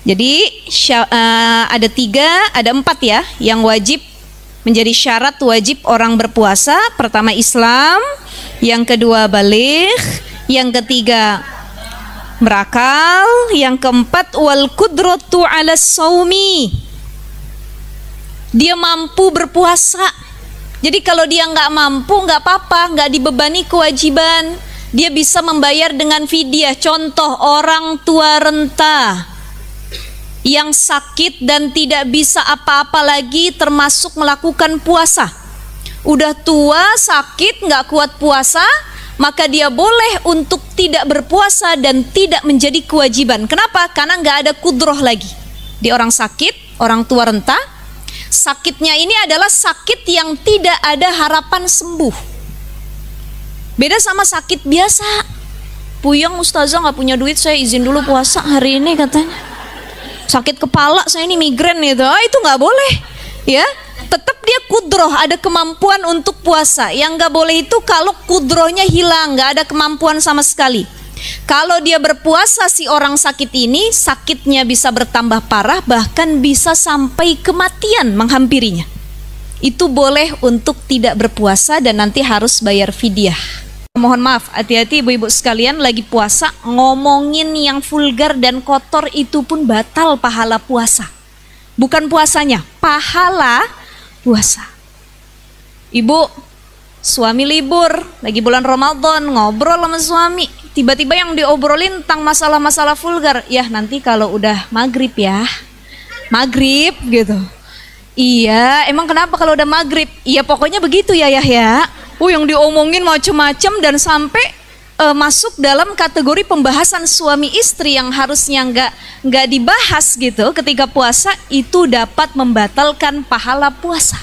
Jadi ada 4 ya yang wajib menjadi syarat wajib orang berpuasa. Pertama Islam, yang kedua baligh, yang ketiga berakal, yang keempat wal qudratu 'ala shaumi. Dia mampu berpuasa. Jadi kalau dia nggak mampu nggak apa-apa, nggak dibebani kewajiban. Dia bisa membayar dengan fidyah. Contoh orang tua renta yang sakit dan tidak bisa apa-apa lagi termasuk melakukan puasa. Udah tua, sakit, nggak kuat puasa, maka dia boleh untuk tidak berpuasa dan tidak menjadi kewajiban. Kenapa? Karena nggak ada kudroh lagi. Di orang sakit, orang tua renta, sakitnya ini adalah sakit yang tidak ada harapan sembuh. Beda sama sakit biasa. Puyeng ustazah nggak punya duit, saya izin dulu puasa hari ini katanya. Sakit kepala saya ini migrain gitu, itu nggak boleh ya. Tetap dia kudroh, ada kemampuan untuk puasa. Yang nggak boleh itu kalau kudrohnya hilang, nggak ada kemampuan sama sekali. Kalau dia berpuasa, si orang sakit ini sakitnya bisa bertambah parah, bahkan bisa sampai kematian menghampirinya. Itu boleh untuk tidak berpuasa dan nanti harus bayar fidyah. Mohon maaf, hati-hati ibu-ibu sekalian, lagi puasa ngomongin yang vulgar dan kotor itu pun batal pahala puasa. Bukan puasanya, pahala puasa. Ibu, suami libur, lagi bulan Ramadan, ngobrol sama suami, tiba-tiba yang diobrolin tentang masalah-masalah vulgar. Ya nanti kalau udah maghrib ya, maghrib gitu. Iya, emang kenapa kalau udah maghrib? Iya pokoknya begitu ya Yahya. Yang diomongin macem-macem dan sampai masuk dalam kategori pembahasan suami istri yang harusnya nggak dibahas gitu ketika puasa, itu dapat membatalkan pahala puasa.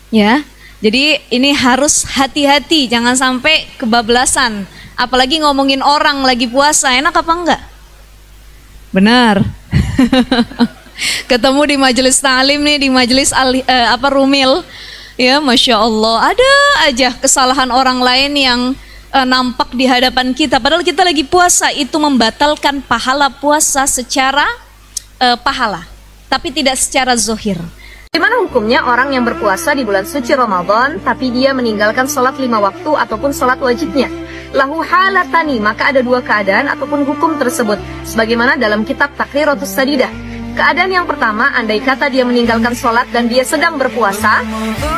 Ya, jadi ini harus hati-hati, jangan sampai kebablasan. Apalagi ngomongin orang lagi puasa, enak apa enggak? Benar. Ketemu di majelis ta'lim nih, di majelis Rumil. Ya, Masya Allah, ada aja kesalahan orang lain yang nampak di hadapan kita. Padahal kita lagi puasa, itu membatalkan pahala puasa secara pahala, tapi tidak secara zohir. Bagaimana hukumnya orang yang berpuasa di bulan suci Ramadan, tapi dia meninggalkan sholat 5 waktu ataupun sholat wajibnya? Lahu halatani, maka ada 2 keadaan ataupun hukum tersebut. Sebagaimana dalam kitab Taqriratus Sadidah. Keadaan yang pertama, andai kata dia meninggalkan sholat dan dia sedang berpuasa,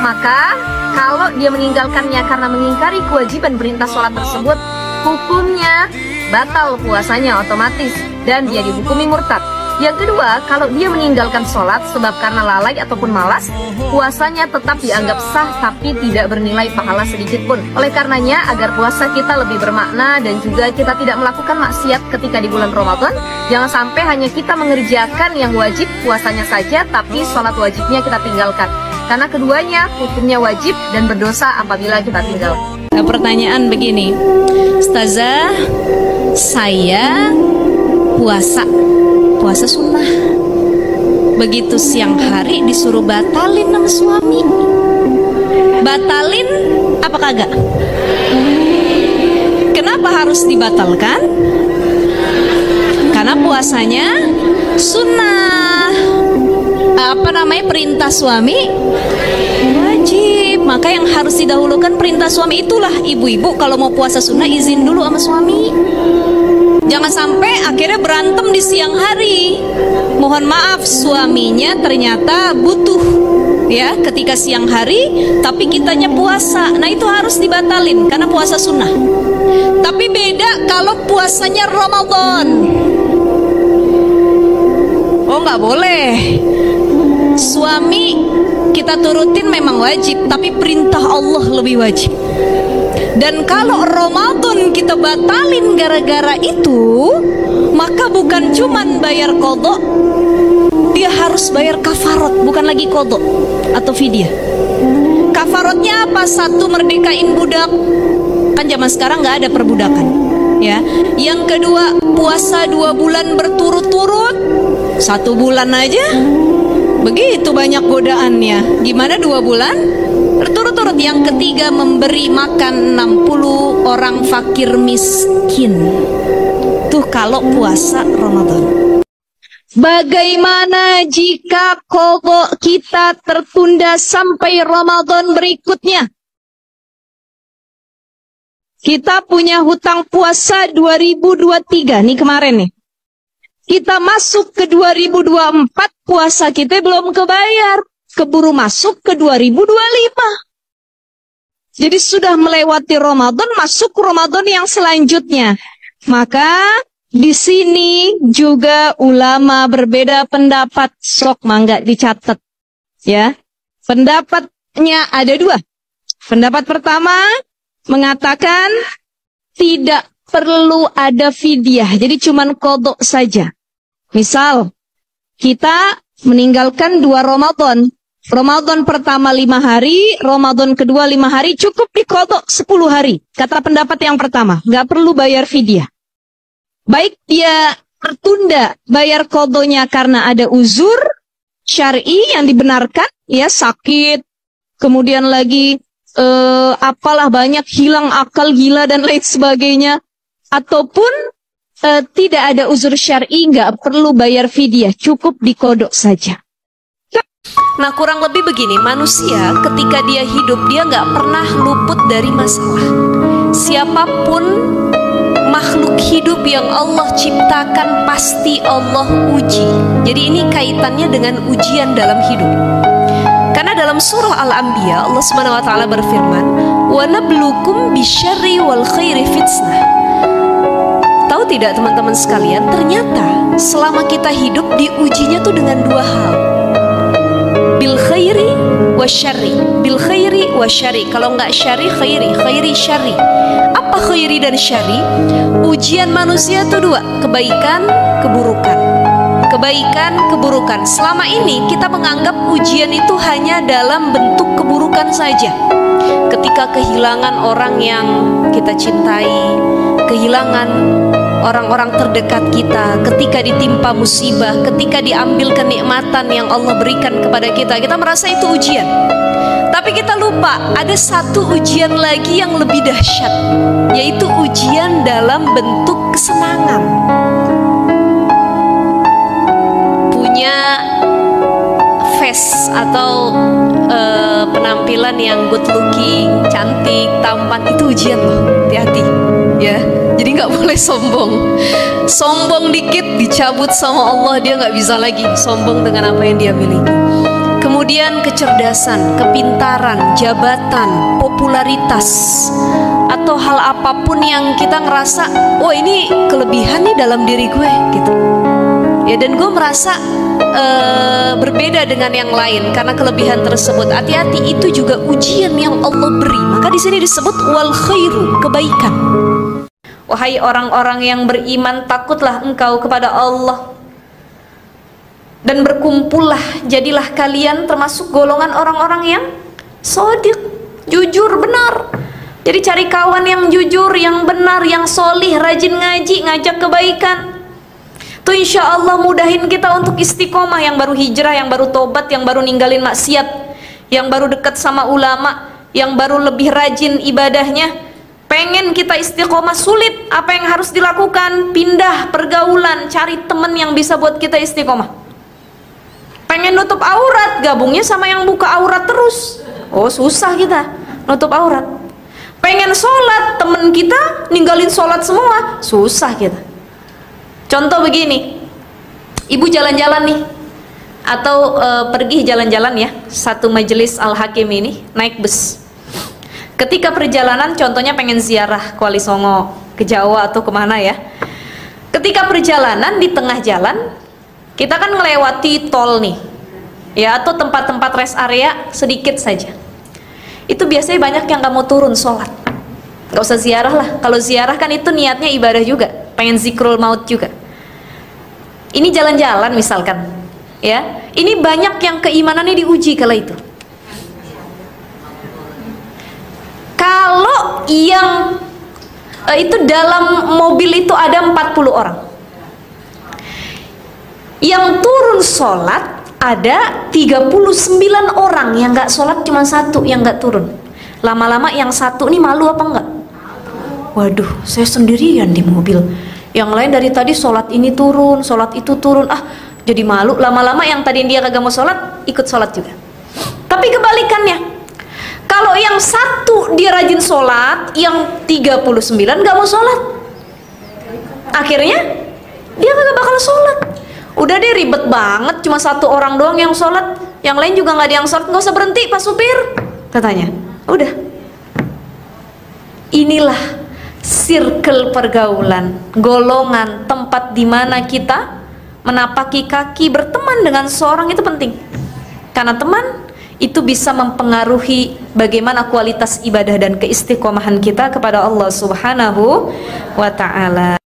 maka kalau dia meninggalkannya karena mengingkari kewajiban perintah sholat tersebut, hukumnya batal puasanya otomatis dan dia dihukumi murtad. Yang kedua, kalau dia meninggalkan sholat sebab karena lalai ataupun malas, puasanya tetap dianggap sah tapi tidak bernilai pahala sedikit pun. Oleh karenanya, agar puasa kita lebih bermakna dan juga kita tidak melakukan maksiat ketika di bulan Ramadan, jangan sampai hanya kita mengerjakan yang wajib puasanya saja, tapi sholat wajibnya kita tinggalkan. Karena keduanya hukumnya wajib dan berdosa apabila kita tinggal. Pertanyaan begini, Ustazah, saya puasa sunnah, begitu siang hari disuruh batalin sama suami. Batalin apa kagak? Kenapa harus dibatalkan? Karena puasanya sunnah. Perintah suami wajib. Maka yang harus didahulukan perintah suami. Itulah ibu-ibu kalau mau puasa sunnah izin dulu sama suami. Jangan sampai akhirnya berantem di siang hari. Mohon maaf, suaminya ternyata butuh ya ketika siang hari, tapi kitanya puasa. Nah itu harus dibatalin karena puasa sunnah. Tapi beda kalau puasanya Ramadan. Oh nggak boleh. Suami kita turutin memang wajib, tapi perintah Allah lebih wajib. Dan kalau Ramadan kita batalin gara-gara itu, maka bukan cuman bayar kodok, dia harus bayar kafarat, bukan lagi kodok atau fidyah. Kafaratnya apa? 1, merdekain budak. Kan zaman sekarang nggak ada perbudakan ya. Yang kedua, puasa 2 bulan berturut-turut. 1 bulan aja begitu banyak godaannya, gimana 2 bulan berturut-turut. Yang ketiga, memberi makan 60 orang fakir miskin. Tuh kalau puasa Ramadan. Bagaimana jika qadha kita tertunda sampai Ramadan berikutnya? Kita punya hutang puasa 2023 nih kemarin nih. Kita masuk ke 2024, puasa kita belum kebayar. Keburu masuk ke 2025. Jadi sudah melewati Ramadan, masuk Ramadan yang selanjutnya. Maka di sini juga ulama berbeda pendapat, sok mangga dicatat. Ya, pendapatnya ada dua. Pendapat pertama mengatakan tidak perlu ada fidyah, jadi cuman qadha saja. Misal kita meninggalkan 2 Ramadan. Ramadan pertama 5 hari, Ramadan kedua 5 hari, cukup diqadha 10 hari. Kata pendapat yang pertama, nggak perlu bayar fidyah. Baik dia tertunda bayar qadhonya karena ada uzur syar'i yang dibenarkan, ya sakit, kemudian lagi apalah banyak hilang akal, gila dan lain sebagainya, ataupun tidak ada uzur syar'i, nggak perlu bayar fidyah, cukup diqadha saja. Nah, kurang lebih begini, manusia ketika dia hidup, dia nggak pernah luput dari masalah. Siapapun makhluk hidup yang Allah ciptakan pasti Allah uji. Jadi ini kaitannya dengan ujian dalam hidup. Karena dalam surah Al-Anbiya Allah Subhanahu wa taala berfirman, "Wa nabluukum bisyarri wal khairi fitnah." Tahu tidak teman-teman sekalian, ternyata selama kita hidup diujinya tuh dengan 2 hal. Bil khairi wasyarri. Bil khairi wasyarri. Kalau nggak syari khairi, khairi syarri. Apa khairi dan syarri? Ujian manusia itu 2, kebaikan, keburukan. Kebaikan, keburukan. Selama ini kita menganggap ujian itu hanya dalam bentuk keburukan saja. Ketika kehilangan orang yang kita cintai, kehilangan orang-orang terdekat kita, ketika ditimpa musibah, ketika diambil kenikmatan yang Allah berikan kepada kita, kita merasa itu ujian. Tapi kita lupa ada satu ujian lagi yang lebih dahsyat, yaitu ujian dalam bentuk kesenangan. Punya face atau penampilan yang good looking, cantik, tampan, itu ujian loh. Hati-hati ya. Jadi nggak boleh sombong. Sombong dikit dicabut sama Allah, dia nggak bisa lagi sombong dengan apa yang dia miliki. Kemudian kecerdasan, kepintaran, jabatan, popularitas, atau hal apapun yang kita ngerasa, oh ini kelebihan nih dalam diri gue gitu. Ya, dan gue merasa berbeda dengan yang lain karena kelebihan tersebut. Hati-hati, itu juga ujian yang Allah beri. Maka di sini disebut wal khairu, kebaikan. Wahai orang-orang yang beriman, takutlah engkau kepada Allah dan berkumpullah, jadilah kalian termasuk golongan orang-orang yang shodiq, jujur, benar. Jadi cari kawan yang jujur, yang benar, yang solih, rajin ngaji, ngajak kebaikan. Tuh insya Allah mudahin kita untuk istiqomah, yang baru hijrah, yang baru tobat, yang baru ninggalin maksiat, yang baru dekat sama ulama, yang baru lebih rajin ibadahnya. Pengen kita istiqomah, sulit. Apa yang harus dilakukan? Pindah pergaulan, cari teman yang bisa buat kita istiqomah. Pengen nutup aurat, gabungnya sama yang buka aurat terus. Oh susah kita nutup aurat. Pengen sholat, temen kita ninggalin sholat semua, susah kita. Contoh begini, ibu jalan-jalan nih, atau pergi jalan-jalan ya, satu majelis Al-Hakim ini naik bus. Ketika perjalanan, contohnya pengen ziarah Kuali Songo ke Jawa atau kemana ya. Ketika perjalanan di tengah jalan, kita kan melewati tol nih, ya, atau tempat-tempat rest area sedikit saja. Itu biasanya banyak yang gak mau turun sholat. Gak usah ziarah lah. Kalau ziarah kan itu niatnya ibadah juga, pengen zikrul maut juga. Ini jalan-jalan misalkan, ya. Ini banyak yang keimanannya diuji kala itu. Kalau yang itu dalam mobil itu ada 40 orang, yang turun sholat ada 39 orang, yang gak sholat cuma 1 yang gak turun. Lama-lama yang 1 ini malu apa enggak? Waduh, saya sendirian di mobil, yang lain dari tadi sholat ini turun, sholat itu turun, jadi malu. Lama-lama yang tadi dia kagak mau sholat, ikut sholat juga. Tapi kebalikannya, kalau yang satu dia rajin sholat, yang 39 gak mau sholat, akhirnya dia kagak bakal sholat. Udah deh ribet banget, cuma satu orang doang yang sholat, yang lain juga gak ada yang sholat, gak usah berhenti Pak Supir, katanya. Udah. Inilah circle pergaulan, golongan, tempat di mana kita menapaki kaki berteman dengan seorang itu penting. Karena teman itu bisa mempengaruhi bagaimana kualitas ibadah dan keistiqomahan kita kepada Allah Subhanahu wa ta'ala.